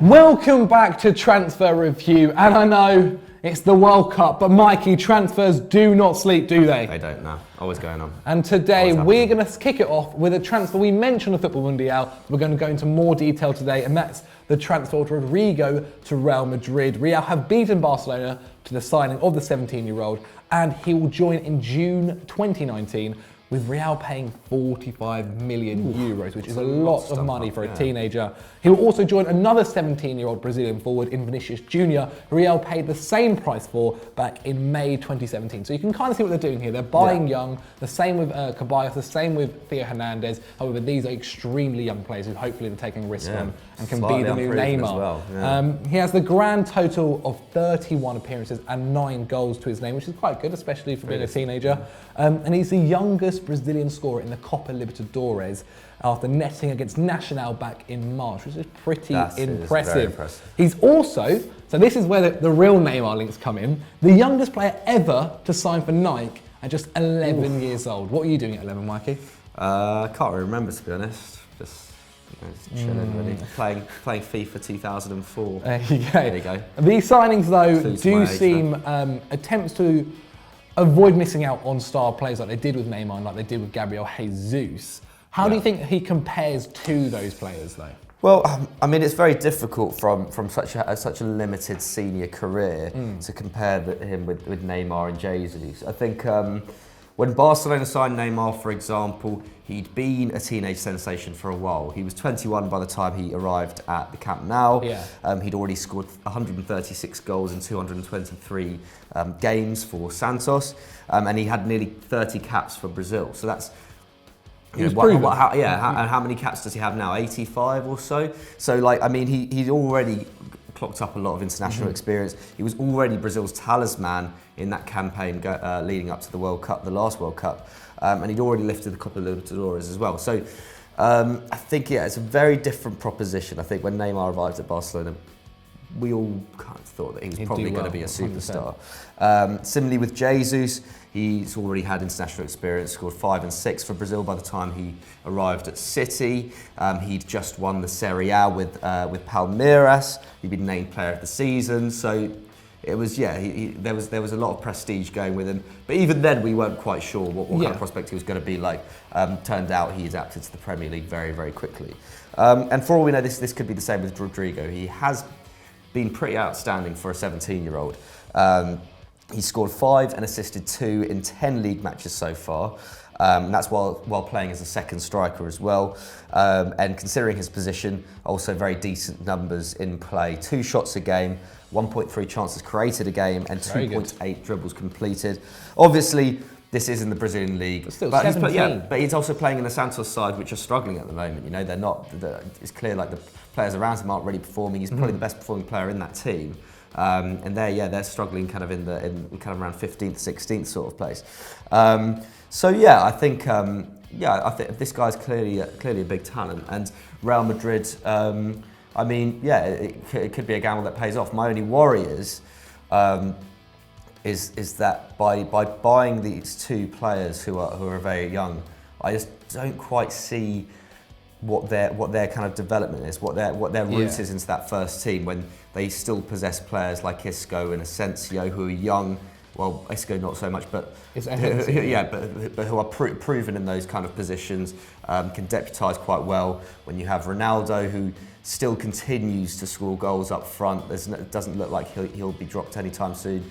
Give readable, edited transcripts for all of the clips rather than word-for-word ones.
Welcome back to Transfer Review, and I know it's the World Cup, but Mikey, transfers do not sleep, do they? They don't, no. Always going on. And today we're going to kick it off with a transfer we mentioned on Football Mundial. We're going to go into more detail today, and that's the transfer of Rodrigo to Real Madrid. Real have beaten Barcelona to the signing of the 17-year-old, and he will join in June 2019 with Real paying 45 million euros, which is a lot of money for a teenager. He will also join another 17-year-old Brazilian forward in Vinicius Jr., who Real paid the same price for back in May 2017. So you can kind of see what they're doing here. They're buying young, the same with Caballos, the same with Theo Hernandez. However, these are extremely young players who hopefully they're taking a risk on and can be the new Neymar. He has the grand total of 31 appearances and 9 goals to his name, which is quite good, especially for being a teenager. And he's the youngest Brazilian scorer in the Copa Libertadores after netting against Nacional back in March, which is pretty impressive. He's also, so this is where the real Neymar links come in, the youngest player ever to sign for Nike at just 11 years old. What are you doing at 11, Mikey? I can't really remember, to be honest. Just chilling, really. Playing FIFA 2004. There you go. These signings, though, do seem attempts to avoid missing out on star players like they did with Neymar and like they did with Gabriel Jesus. How do you think he compares to those players, though? Well, I mean, it's very difficult from such a limited senior career to compare him with Neymar and Jesus. I think when Barcelona signed Neymar, for example, he'd been a teenage sensation for a while. He was 21 by the time he arrived at the Camp Nou. He'd already scored 136 goals in 223 games for Santos, and he had nearly 30 caps for Brazil. So that's and how many caps does he have now? 85 or so. So, like, I mean, he'd already clocked up a lot of international experience. He was already Brazil's talisman in that campaign leading up to the World Cup, the last World Cup, and he'd already lifted the Copa Libertadores as well. So, I think it's a very different proposition. I think when Neymar arrived at Barcelona, we all kind of thought that he was probably going to be a superstar. Similarly with Jesus, he's already had international experience, scored 5 and 6 for Brazil by the time he arrived at City. He'd just won the Serie A with Palmeiras. He'd been named Player of the Season. So it was, there was a lot of prestige going with him. But even then, we weren't quite sure what kind of prospect he was going to be like. Turned out he adapted to the Premier League very, very quickly. And for all we know, this could be the same with Rodrigo. He has been pretty outstanding for a 17-year-old. He scored 5 and assisted 2 in 10 league matches so far. And that's while playing as a second striker as well. And considering his position, also very decent numbers in play. 2 shots a game, 1.3 chances created a game, and 2.8 dribbles completed. Obviously, this is in the Brazilian league, but he's also playing in the Santos side, which are struggling at the moment. You know, they're not. It's clear like the players around him aren't really performing. He's probably the best performing player in that team, and they're struggling kind of in around 15th, 16th sort of place. I think this guy's clearly a big talent, and Real Madrid. It could be a gamble that pays off. My only worry is that by buying these 2 players who are very young, I just don't quite see what their kind of development is, what their route is into that first team when they still possess players like Isco and Asensio who are young. Well, Isco not so much, but who are proven in those kind of positions, can deputise quite well. When you have Ronaldo, who still continues to score goals up front, it doesn't look like he'll be dropped anytime soon.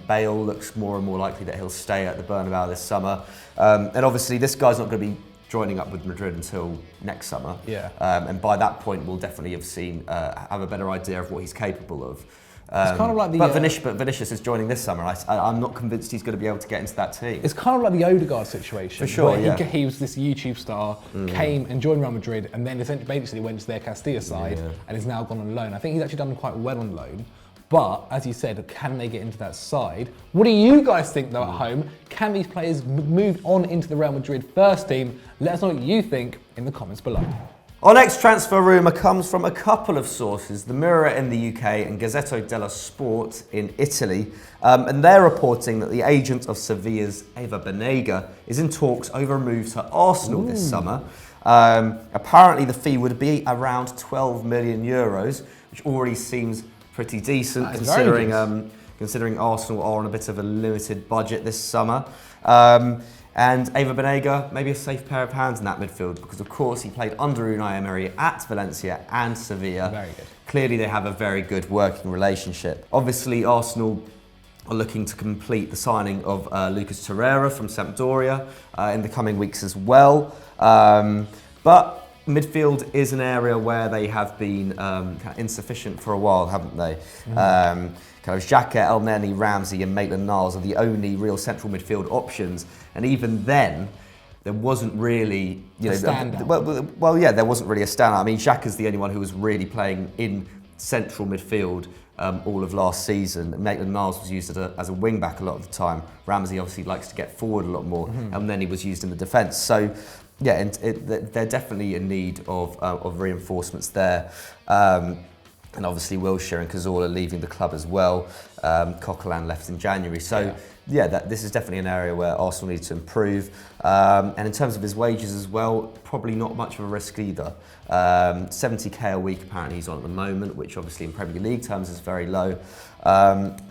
Bale looks more and more likely that he'll stay at the Bernabeu this summer. And obviously this guy's not going to be joining up with Madrid until next summer. And by that point we'll definitely have a better idea of what he's capable of. It's kind of like but Vinicius is joining this summer. I'm not convinced he's going to be able to get into that team. It's kind of like the Odegaard situation. For sure, he was this YouTube star, came and joined Real Madrid, and then basically went to their Castilla side and is now gone on loan. I think he's actually done quite well on loan. But, as you said, can they get into that side? What do you guys think, though, at home? Can these players move on into the Real Madrid first team? Let us know what you think in the comments below. Our next transfer rumour comes from a couple of sources, the Mirror in the UK and Gazzetta dello Sport in Italy, and they're reporting that the agent of Sevilla's Eva Banega is in talks over a move to Arsenal this summer. Apparently the fee would be around 12 million euros, which already seems pretty decent considering Arsenal are on a bit of a limited budget this summer. And Eva Banega, maybe a safe pair of hands in that midfield, because of course he played under Unai Emery at Valencia and Sevilla. Very good. Clearly they have a very good working relationship. Obviously Arsenal are looking to complete the signing of Lucas Torreira from Sampdoria in the coming weeks as well. But midfield is an area where they have been kind of insufficient for a while, haven't they? Kind of Xhaka, El Neni, Ramsey and Maitland-Niles are the only real central midfield options. And even then, there wasn't really, you know, standout. Yeah, there wasn't really a standout. I mean, Xhaka's the only one who was really playing in central midfield all of last season. Maitland-Niles was used as a wing back a lot of the time. Ramsey obviously likes to get forward a lot more, and then he was used in the defence. So, yeah, they're definitely in need of reinforcements there. And obviously Wilshere and Cazorla leaving the club as well. Coquelin left in January. So yeah, this is definitely an area where Arsenal need to improve. And in terms of his wages as well, probably not much of a risk either. 70k a week apparently he's on at the moment, which obviously in Premier League terms is very low.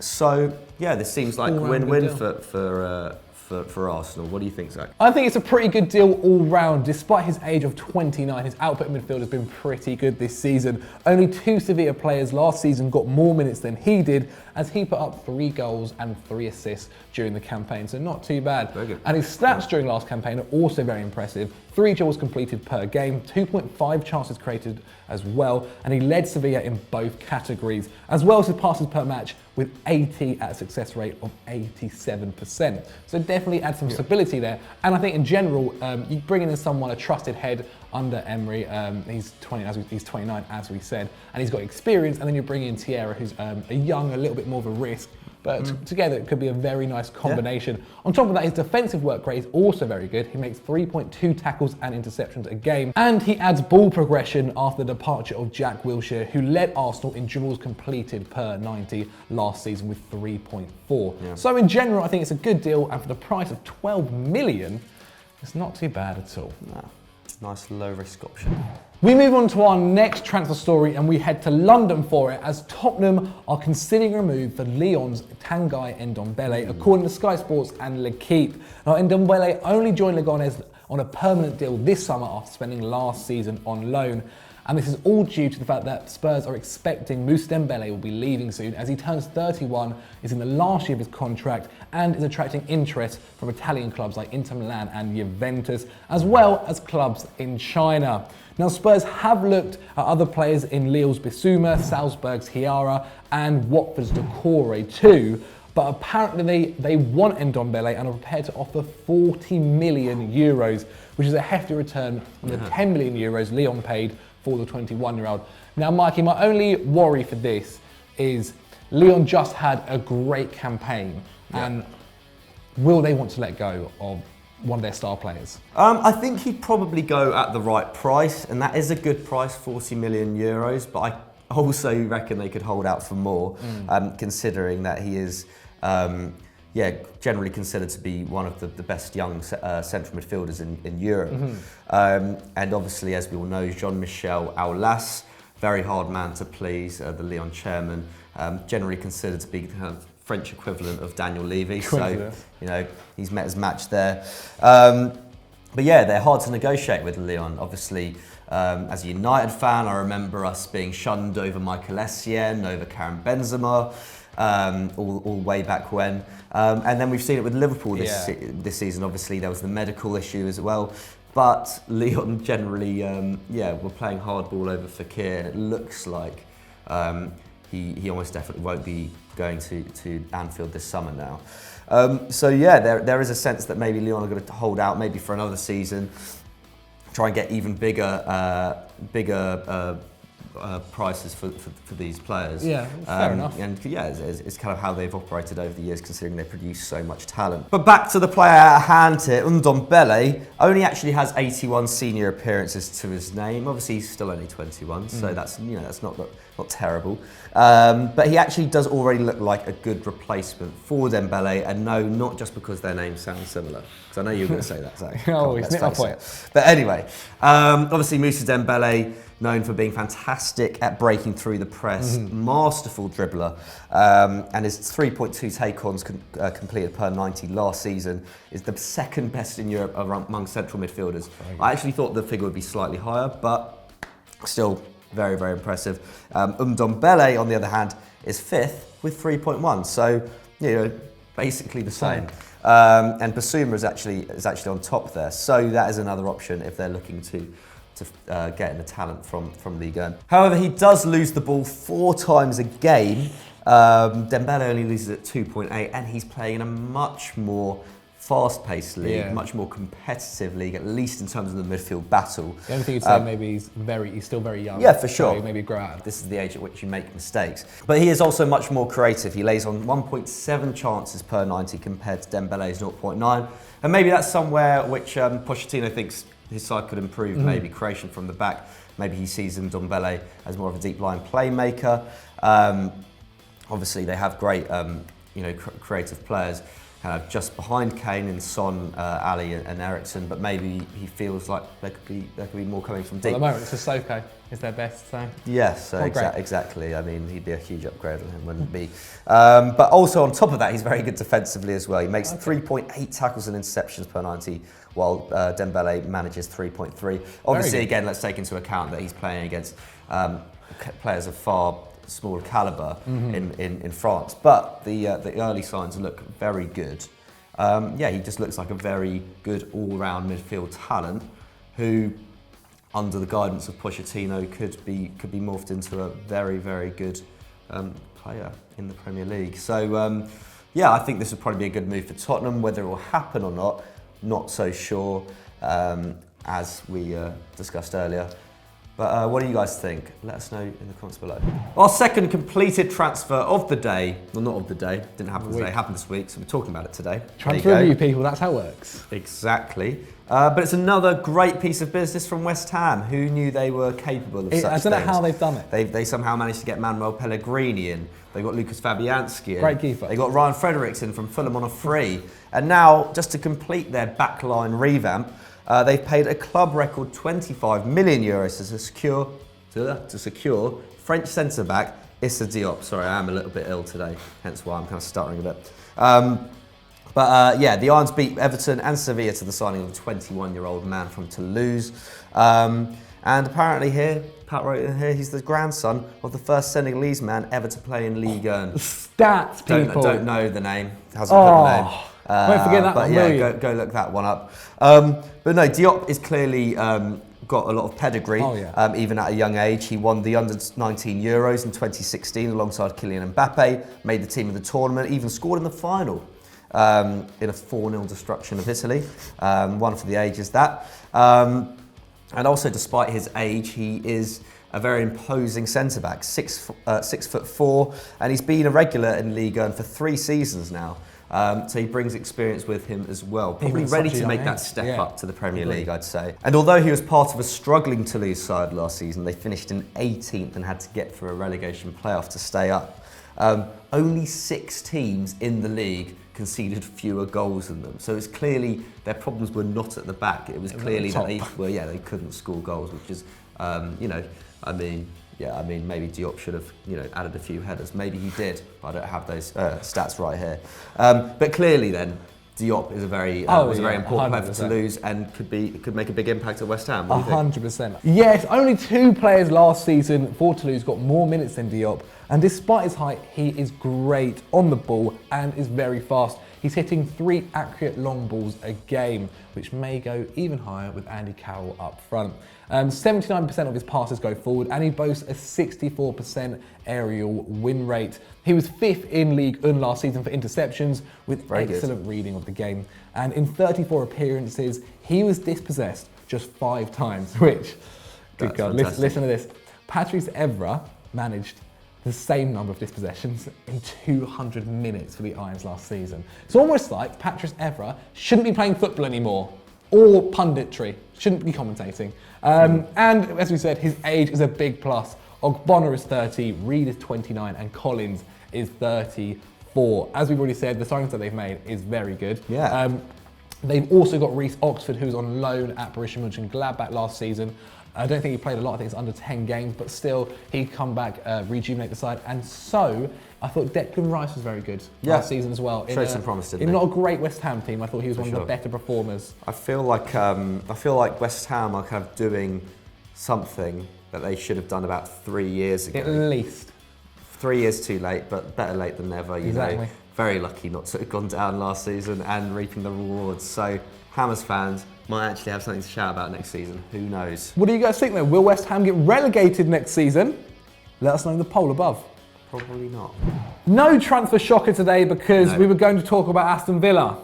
So yeah, this seems like a win-win for Arsenal. What do you think, Zach? I think it's a pretty good deal all round. Despite his age of 29, his output in midfield has been pretty good this season. Only 2 Sevilla players last season got more minutes than he did, as he put up 3 goals and 3 assists during the campaign, so not too bad. Very good. And his stats during last campaign are also very impressive. 3 duels completed per game, 2.5 chances created as well, and he led Sevilla in both categories, as well as his passes per match with 80 at a success rate of 87%. So definitely add some stability there. And I think in general, you bring in someone, a trusted head under Emery. He's 29, as we said, and he's got experience. And then you bring in Tierra, who's a young, a little bit more of a risk. But together it could be a very nice combination. Yeah. On top of that, his defensive work rate is also very good. He makes 3.2 tackles and interceptions a game. And he adds ball progression after the departure of Jack Wilshere, who led Arsenal in dribbles completed per 90 last season with 3.4. Yeah. So in general, I think it's a good deal. And for the price of 12 million, it's not too bad at all. No. Nice low-risk option. We move on to our next transfer story and we head to London for it, as Tottenham are considering a move for Lyon's Tanguy Ndombele, according to Sky Sports and L'Equipe. Now, Ndombele only joined Leganes on a permanent deal this summer after spending last season on loan. And this is all due to the fact that Spurs are expecting Moussa Dembele will be leaving soon, as he turns 31, is in the last year of his contract, and is attracting interest from Italian clubs like Inter Milan and Juventus, as well as clubs in China. Now, Spurs have looked at other players in Lille's Bissouma, Salzburg's Hiara, and Watford's Decore too, but apparently they want Ndombele and are prepared to offer 40 million euros, which is a hefty return from the 10 million euros Lyon paid for the 21-year-old. Now, Mikey, my only worry for this is Lyon just had a great campaign, and will they want to let go of one of their star players? I think he'd probably go at the right price, and that is a good price, 40 million euros, but I also reckon they could hold out for more, considering that he is generally considered to be one of the best young central midfielders in Europe. And obviously, as we all know, Jean-Michel Aulas, very hard man to please, the Lyon chairman, generally considered to be the kind of French equivalent of Daniel Levy. So, you know, he's met his match there. But yeah, they're hard to negotiate with Lyon. Obviously, as a United fan, I remember us being shunned over Michael Essien, over Karim Benzema, all way back when. And then we've seen it with Liverpool this season. Obviously, there was the medical issue as well. But Lyon generally, were playing hardball over Fekir, and it looks like he almost definitely won't be going to Anfield this summer now. There is a sense that maybe Lyon are going to hold out maybe for another season, try and get even bigger prices for these players. Yeah, fair enough. And yeah, it's kind of how they've operated over the years, considering they produce so much talent. But back to the player at hand here, Ndombele only actually has 81 senior appearances to his name. Obviously, he's still only 21, so that's not terrible. But he actually does already look like a good replacement for Dembele, and no, not just because their names sound similar. Because I know you were going to say that, Zach. Oh, he's nicked my point. But anyway, obviously Moussa Dembele, known for being fantastic at breaking through the press, masterful dribbler, and his 3.2 take-ons completed per 90 last season is the second best in Europe among central midfielders. I actually thought the figure would be slightly higher, but still very, very impressive. Ndombele, on the other hand, is fifth with 3.1, so basically the same. And Basuma is actually on top there, so that is another option if they're looking to get in the talent from Ligue 1. However, he does lose the ball 4 times a game. Dembele only loses at 2.8, and he's playing in a much more fast-paced league, much more competitive league, at least in terms of the midfield battle. The only thing you'd say maybe he's still very young. Yeah, for sure. So maybe grow out. This is the age at which you make mistakes. But he is also much more creative. He lays on 1.7 chances per 90 compared to Dembele's 0.9. And maybe that's somewhere which Pochettino thinks his side could improve, maybe creation from the back. Maybe he sees Ndombele as more of a deep line playmaker. Obviously, they have great, creative players just behind Kane in Son, Ali, and Eriksen. But maybe he feels like there could be more coming from deep. At the moment, it's Sissoko is their best. So yes, exactly. I mean, he'd be a huge upgrade on him, wouldn't he? But also on top of that, he's very good defensively as well. He makes 3.8 tackles and interceptions per 90. While Dembele manages 3.3. Obviously, again, let's take into account that he's playing against players of far smaller calibre in France. But the early signs look very good. He just looks like a very good all-round midfield talent who, under the guidance of Pochettino, could be morphed into a very, very good player in the Premier League. So, I think this would probably be a good move for Tottenham. Whether it will happen or not so sure, as we discussed earlier. But what do you guys think? Let us know in the comments below. Our second completed transfer of the day, well, not of the day, didn't happen today, happened this week, so we're talking about it today. Transfer review, people, that's how it works. Exactly. But it's another great piece of business from West Ham. Who knew they were capable of such things? I don't know how they've done it. They somehow managed to get Manuel Pellegrini in. They got Lucas Fabianski in. Great keeper. They got Ryan Frederiksen from Fulham on a free. And now, just to complete their backline revamp, they've paid a club record 25 million euros to secure French centre-back Issa Diop. Sorry, I am a little bit ill today, hence why I'm kind of stuttering a bit. The Irons beat Everton and Sevilla to the signing of a 21-year-old man from Toulouse. And apparently Pat wrote in here, he's the grandson of the first Senegalese man ever to play in Ligue 1. Stats, people. Don't know the name. Hasn't put the name. Won't forget that one, will you? Go look that one up. But no, Diop is clearly got a lot of pedigree, even at a young age. He won the Under-19 Euros in 2016 alongside Kylian Mbappe, made the team of the tournament, even scored in the final in a 4-0 destruction of Italy. One for the ages, that. And also, despite his age, he is a very imposing centre-back, 6'4", and he's been a regular in Ligue 1 for 3 seasons now. So he brings experience with him as well. Probably ready to make that step up to the Premier League, I'd say. And although he was part of a struggling Toulouse side last season, they finished in 18th and had to get through a relegation playoff to stay up. Only 6 teams in the league conceded fewer goals than them. So it's clearly their problems were not at the back. It was clearly that they couldn't score goals, which is, maybe Diop should have, added a few headers. Maybe he did, but I don't have those stats right here. But clearly, then Diop is a very important player for Toulouse and could make a big impact at West Ham. 100%. Yes, only 2 players last season for Toulouse got more minutes than Diop, and despite his height, he is great on the ball and is very fast. He's hitting 3 accurate long balls a game, which may go even higher with Andy Carroll up front. 79% of his passes go forward, and he boasts a 64% aerial win rate. He was 5th in Ligue 1 last season for interceptions, with excellent reading of the game. And in 34 appearances, he was dispossessed just 5 times, which, good God, listen to this. Patrice Evra managed the same number of dispossessions in 200 minutes for the Irons last season. It's almost like Patrice Evra shouldn't be playing football anymore, or punditry, shouldn't be commentating. And as we said, his age is a big plus. Ogbonna is 30, Reed is 29, and Collins is 34. As we've already said, the signings that they've made is very good. Yeah. They've also got Reece Oxford, who was on loan at Borussia Mönchengladbach last season. I don't think he played a lot, I think it's under 10 games, but still, he'd come back, rejuvenate the side. And so, I thought Declan Rice was very good last season as well. Showed some promise, didn't in he? not a great West Ham team, I thought he was one of the better performers. I feel like West Ham are kind of doing something that they should have done about 3 years ago. At least. 3 years too late, but better late than never. You know, very lucky not to have gone down last season and reaping the rewards. So, Hammers fans might actually have something to shout about next season. Who knows? What do you guys think then? Will West Ham get relegated next season? Let us know in the poll above. Probably not. No transfer shocker today because we were going to talk about Aston Villa.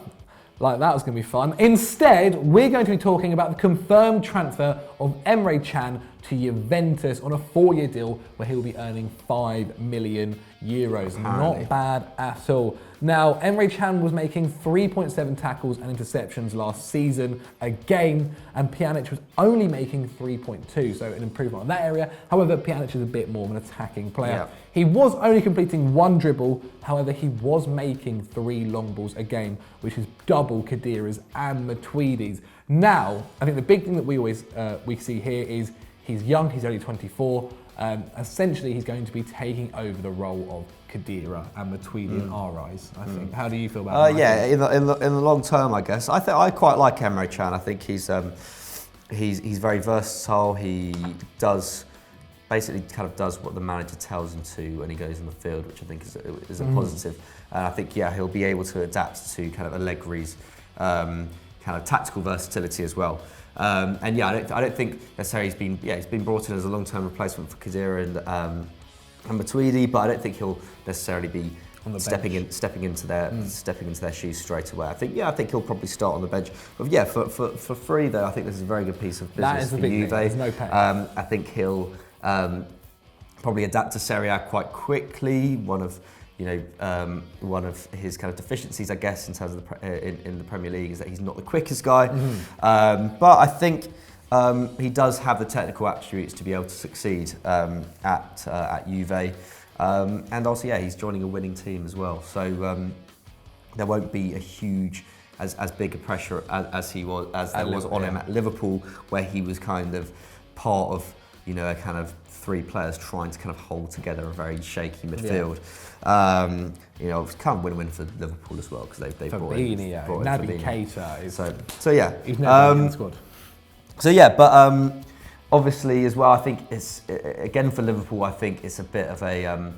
Like that was going to be fun. Instead, we're going to be talking about the confirmed transfer of Emre Can to Juventus on a 4-year deal where he'll be earning €5 million. Not bad at all. Now, Emre Can was making 3.7 tackles and interceptions last season a game, and Pjanic was only making 3.2, so an improvement on that area. However, Pjanic is a bit more of an attacking player. Yeah. He was only completing 1 dribble, however, he was making 3 long balls a game, which is double Khedira's and Matuidi's. Now, I think the big thing that we always we see here is he's young, he's only 24. Essentially, he's going to be taking over the role of Khedira and Matuidi in our eyes, I think. How do you feel about that? Yeah, in the long term, I guess. I quite like Emre Can. I think he's very versatile. He does basically kind of does what the manager tells him to when he goes in the field, which I think is a positive. And I think he'll be able to adapt to kind of Allegri's kind of tactical versatility as well. I don't think necessarily he's been brought in as a long-term replacement for Khedira and Matuidi, but I don't think he'll necessarily be stepping into their shoes straight away. I think he'll probably start on the bench. But yeah, for free though, I think this is a very good piece of business for Juve. There's no pay. I think he'll probably adapt to Serie A quite quickly. One of his kind of deficiencies, I guess, in terms of in the Premier League is that he's not the quickest guy. But I think he does have the technical attributes to be able to succeed at Juve. And also, he's joining a winning team as well. So there won't be a huge, as big a pressure as there was on him at Liverpool, where he was kind of part of, a kind of 3 players trying to kind of hold together a very shaky midfield. It's kind of win-win for Liverpool as well because they've brought in Naby Keita is he's never been in the squad. But obviously as well, I think it's again for Liverpool. I think it's a bit of a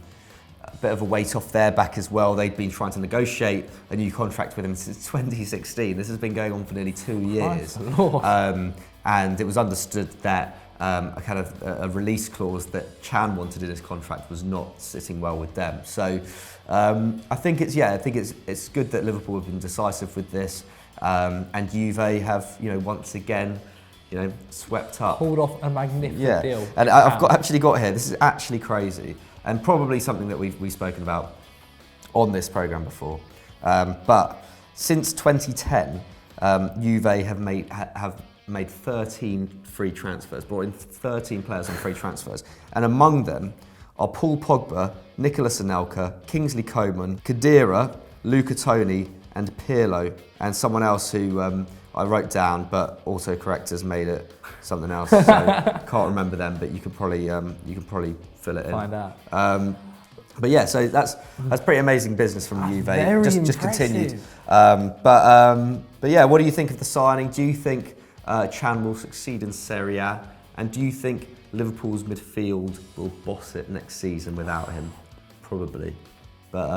weight off their back as well. They've been trying to negotiate a new contract with him since 2016. This has been going on for nearly 2 years, and it was understood that a kind of a release clause that Can wanted in his contract was not sitting well with them. So I think it's good that Liverpool have been decisive with this, and Juve have once again swept up, pulled off a magnificent deal. And I've actually got here. This is actually crazy, and probably something that we've spoken about on this programme before. But since 2010, Juve have made 13 free transfers, brought in 13 players on free transfers, and among them are Paul Pogba, Nicolas Anelka, Kingsley Coman, Khedira, Luca Toni, and Pirlo, and someone else who I wrote down, but also correctors made it something else. So can't remember them, but you could probably fill it in. Find out. But yeah, so that's pretty amazing business from Juve. Just continued. But yeah, what do you think of the signing? Do you think Can will succeed in Serie A? And do you think Liverpool's midfield will boss it next season without him? Probably. But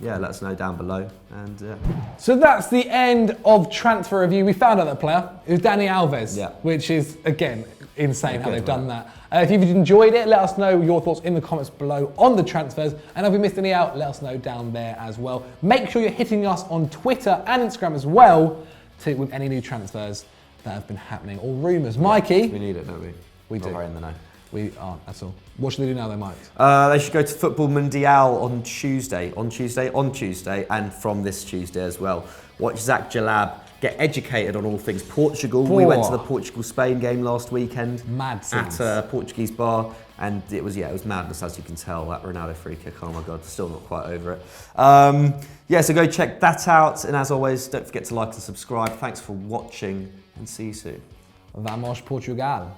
let us know down below. And so that's the end of transfer review. We found out that player. It was Dani Alves, which is again insane how they've done that. If you've enjoyed it, let us know your thoughts in the comments below on the transfers. And if we missed any out, let us know down there as well. Make sure you're hitting us on Twitter and Instagram as well with any new transfers that have been happening or rumours. Mikey, we need it, don't we? We do. Right in the know. We aren't at all. What should they do now, though, Mike? They should go to Football Mundial on Tuesday, and from this Tuesday as well. Watch Zach Jalab get educated on all things Portugal. We went to the Portugal-Spain game last weekend. Mad scenes. At a Portuguese bar, and it was madness, as you can tell. That Ronaldo free kick, oh my God, still not quite over it. So go check that out, and as always, don't forget to like and subscribe. Thanks for watching, and see you soon. Vamos Portugal.